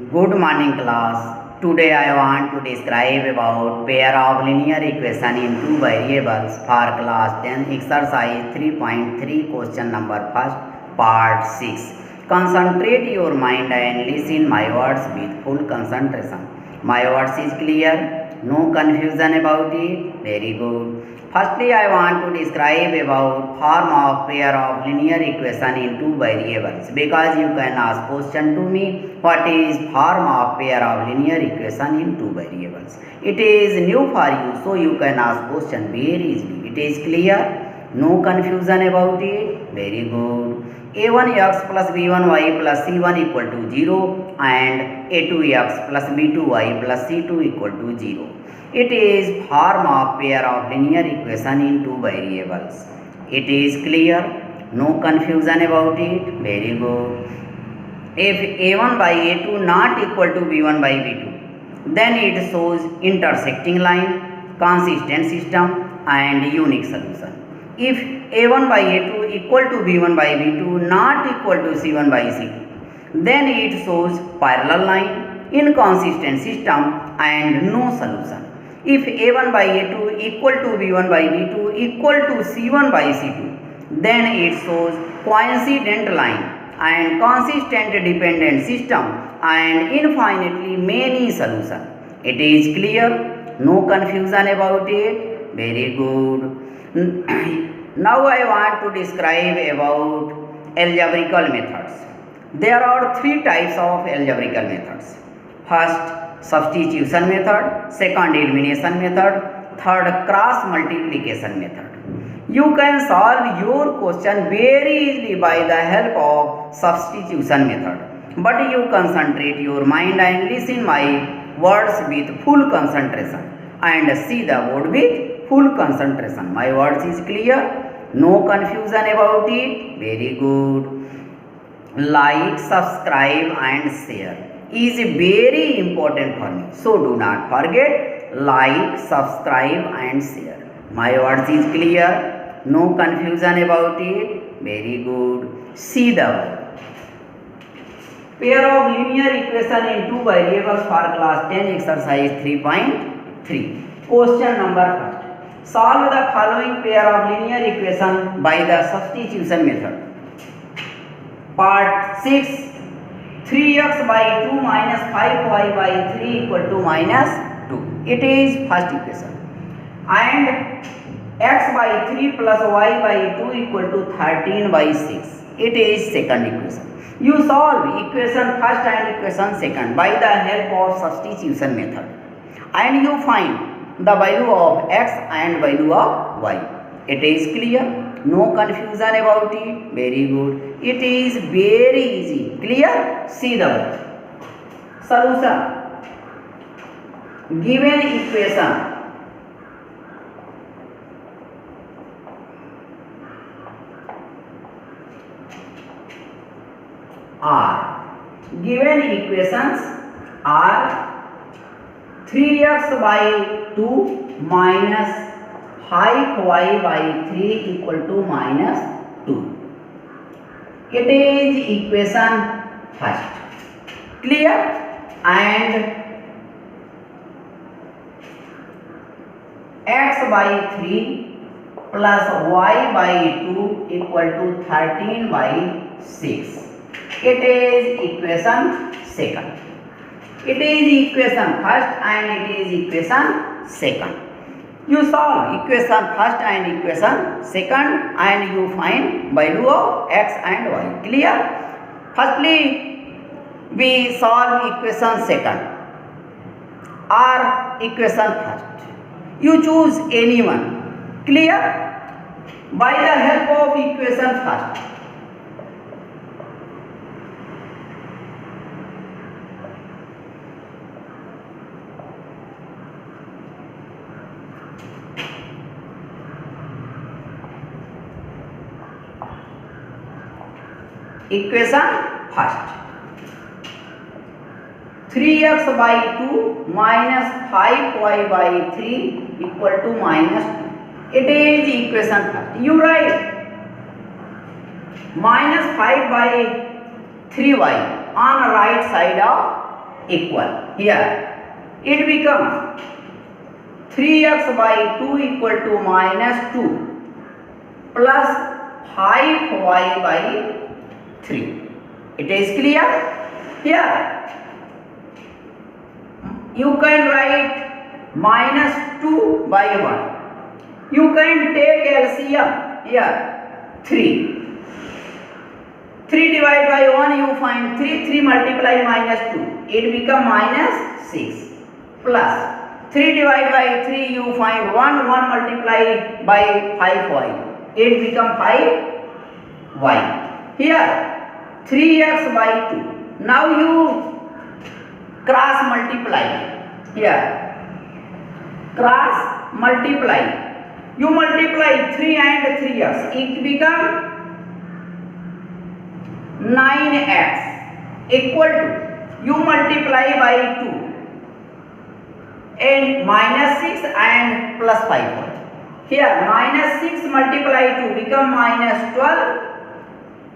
Good morning class. Today I want to describe about pair of linear equation in two variables for class 10 exercise 3.3 question number first part 6. Concentrate your mind and listen my words with full concentration. My words is clear? No confusion about it? Very good. Firstly, I want to describe about form of pair of linear equation in two variables because you can ask question to me what is form of pair of linear equation in two variables. It is new for you, so you can ask question very easily. It is clear? No confusion about it? Very good. a1x plus b1y plus c1 equal to 0 and a2x plus b2y plus c2 equal to 0. It is form of pair of linear equation in two variables. It is clear? No confusion about it? Very good. If a1 by a2 not equal to b1 by b2, then it shows intersecting line, consistent system and unique solution. If a1 by a2 equal to b1 by b2 not equal to c1 by c2, then it shows parallel line, inconsistent system and no solution. If a1 by a2 equal to b1 by b2 equal to c1 by c2, then it shows coincident line and consistent dependent system and infinitely many solution. It is clear? No confusion about it? Very good. Now I want to describe about algebraical methods. There are three types of algebraical methods. First, substitution method, second elimination method, third cross multiplication method. You can solve your question very easily by the help of substitution method, but you concentrate your mind and listen my words with full concentration and see the board with full concentration. My words is clear? No confusion about it? Very good. Like, subscribe and share is very important for me, so do not forget like, subscribe and share. My words is clear? No confusion about it? Very good. See the word. Pair of linear equation in two variables for class 10 exercise 3.3. Question number first. Solve the following pair of linear equation by the substitution method. Part 6. 3x by 2 minus 5y by 3 equal to minus 2. It is first equation. And x by 3 plus y by 2 equal to 13 by 6. It is second equation. You solve equation first and equation second by the help of substitution method. And you find the value of x and value of y. It is clear? No confusion about it? Very good. It is very easy. Clear? See the solution. Given equation are, given equations are 3x by 2 minus 5y by 3 equal to minus 2. It is equation first. Clear? And x by 3 plus y by 2 equal to 13 by 6. It is equation second. It is equation first and it is equation second. You solve equation first and equation second and you find value of x and y. Clear? Firstly, we solve equation second or equation first. You choose any one. Clear? By the help of equation first. Equation first. 3x by 2 minus 5y by 3 equal to minus 2. It is equation first. You write minus 5 by 3y on right side of equal. Here it become 3x by 2 equal to minus 2 plus 5y by 3. It is clear? Here you can write minus 2 by 1. You can take LCM. Here 3. 3 divided by 1 you find 3. 3 multiply minus 2. It become minus 6 plus 3 divided by 3 you find 1. 1 multiply by 5y. It become 5y. Here 3x by 2. Now you cross multiply. Here cross multiply. You multiply 3 and 3x. It become 9x equal to, you multiply by 2 and minus 6 and plus 5. Here minus 6 multiply 2 become minus 12.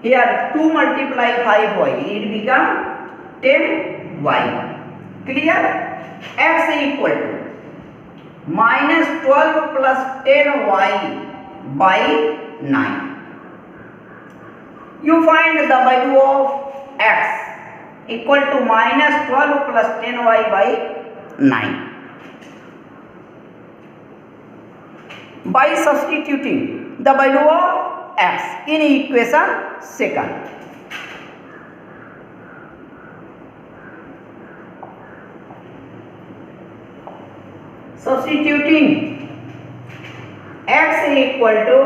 Here 2 multiply 5y. It become 10y. Clear? X equal to minus 12 plus 10y by 9. You find the value of x equal to minus 12 plus 10y by 9. By substituting the value of x in equation second. Substituting x equal to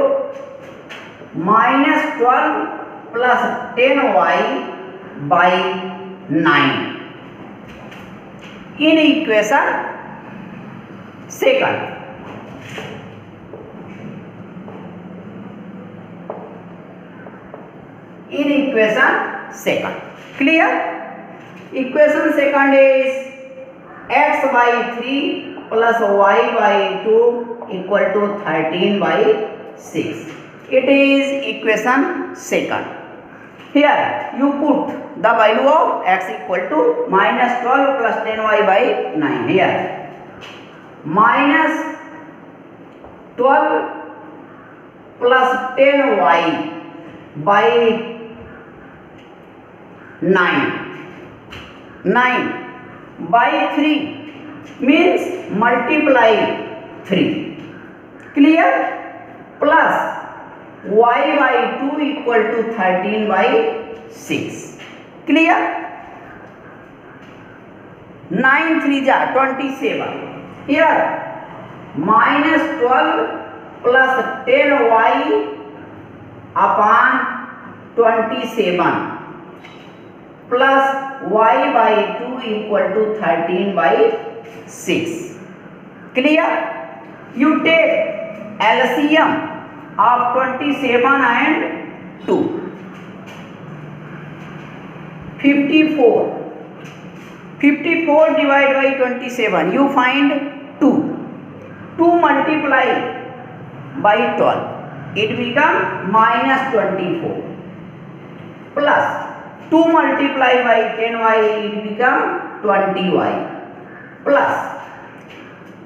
minus 12 plus 10y by 9 in equation second. In equation second. Clear? Equation second is x by 3 plus y by 2 equal to 13 by 6. It is equation second. Here you put the value of x equal to minus 12 plus 10y by 9. Here minus 12 plus 10y by 9. 9 by 3 means multiply 3. Clear? Plus y by 2 equal to 13 by 6. Clear? 9 3 ja 27. Here minus 12 plus 10y upon 27 plus y by 2 equal to 13 by 6. Clear? You take LCM of 27 and 2. 54. 54 divided by 27. You find 2. 2 multiply by 12. It become minus 24. Plus 2 multiply by 10y. It become 20y. Plus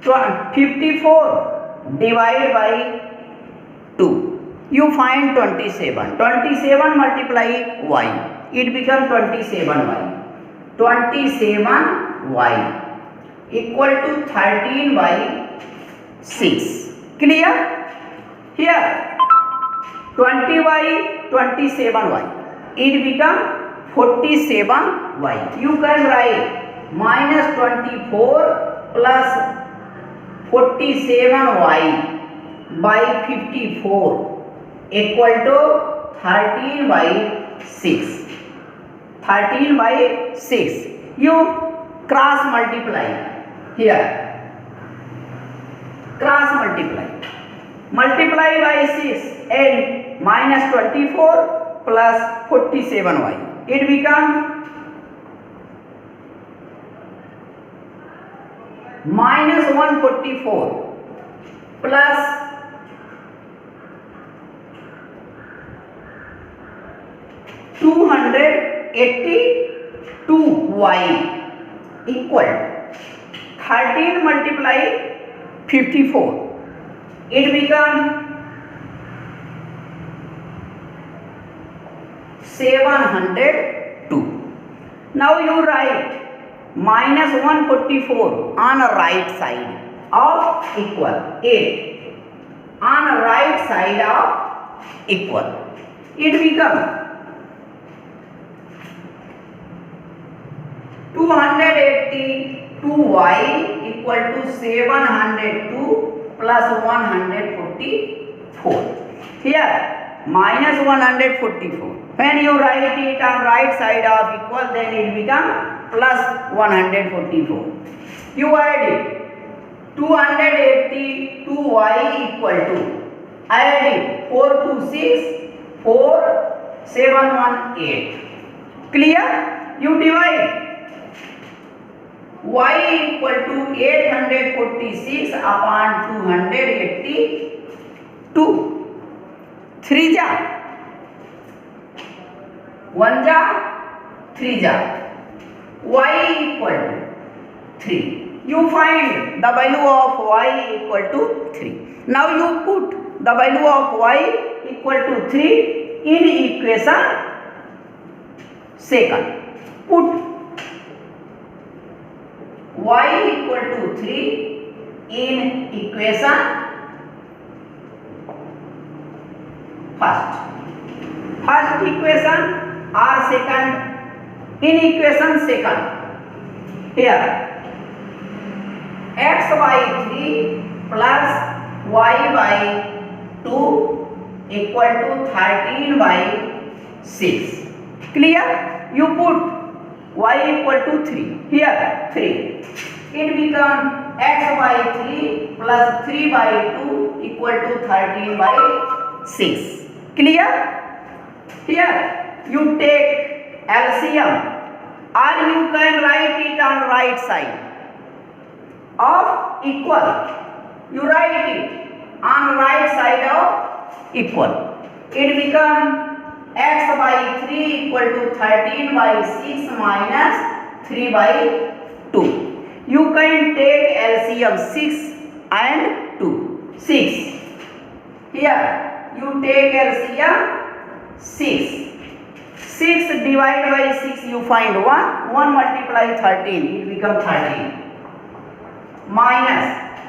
54 divided by 2. You find 27. 27 multiply y. It becomes 27y. 27y equal to 13 by 6. Clear? Here 20y, 27y. It become 47y. You can write minus 24 plus 47y by 54 equal to 13 by 6. 13 by 6. You cross multiply. Here cross multiply. Multiply by 6 and minus 24 plus 47y. It becomes minus 144 plus 282y equal 13 multiply 54. It becomes 702. Now you write minus 144 on the right side of equal 8. On the right side of equal. It becomes 282y equal to 702 plus 144. Here minus 144. When you write it on right side of equal, then it becomes plus 144. You add it. 282y equal to, add it, 4 to 6, 4, 7, 1, 8. Clear? You divide. Y equal to 846 upon 282. 3 जा 1 जा 3 जा. Y equal to 3. You find the value of y equal to 3. Now you put the value of y equal to 3 in equation second. Put y equal to 3 in equation first. First equation or second? In equation second. Here x by 3 plus y by 2 equal to 13 by 6. Clear? You put y equal to 3. Here 3. It becomes x by 3 plus 3 by 2 equal to 13 by 6. Clear? Here you take LCM or you can write it on right side of equal. You write it on right side of equal. It becomes x by 3 equal to 13 by 6 minus 3 by 2. You can take LCM 6 and 2. 6. Here you take LCM 6. 6 divided by 6 you find 1. 1 multiply 13 it becomes 13. Minus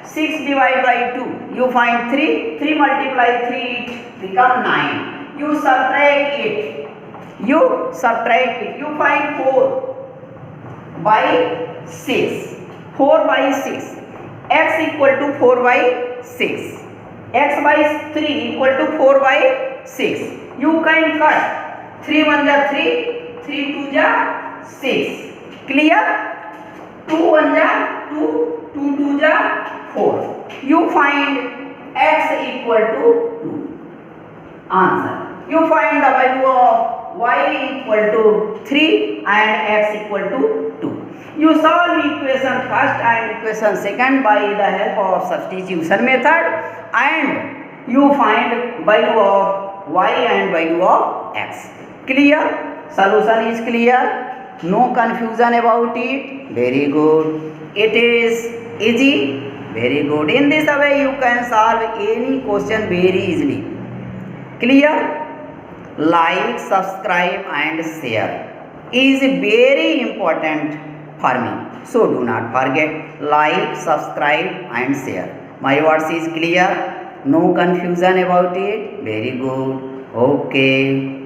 6 divided by 2 you find 3. 3 multiply 3 it becomes 9. You subtract it. You find 4 by 6. 4 by 6. X equal to 4 by 6. X by 3 equal to 4 by 6. You can cut. 3 1 ja 3. 3 2 ja 6. Clear? 2 1 ja 2. 2 2 ja 4. You find x equal to 2. Answer. You find the value of y equal to 3 and x equal to 2. You solve equation first and equation second by the help of substitution method and you find value of y and value of x. Clear? Solution is clear. No confusion about it. Very good. It is easy. Very good. In this way you can solve any question very easily. Clear? Like, subscribe and share is very important for me. So do not forget, like, subscribe and share. My words is clear. No confusion about it. Very good. Okay.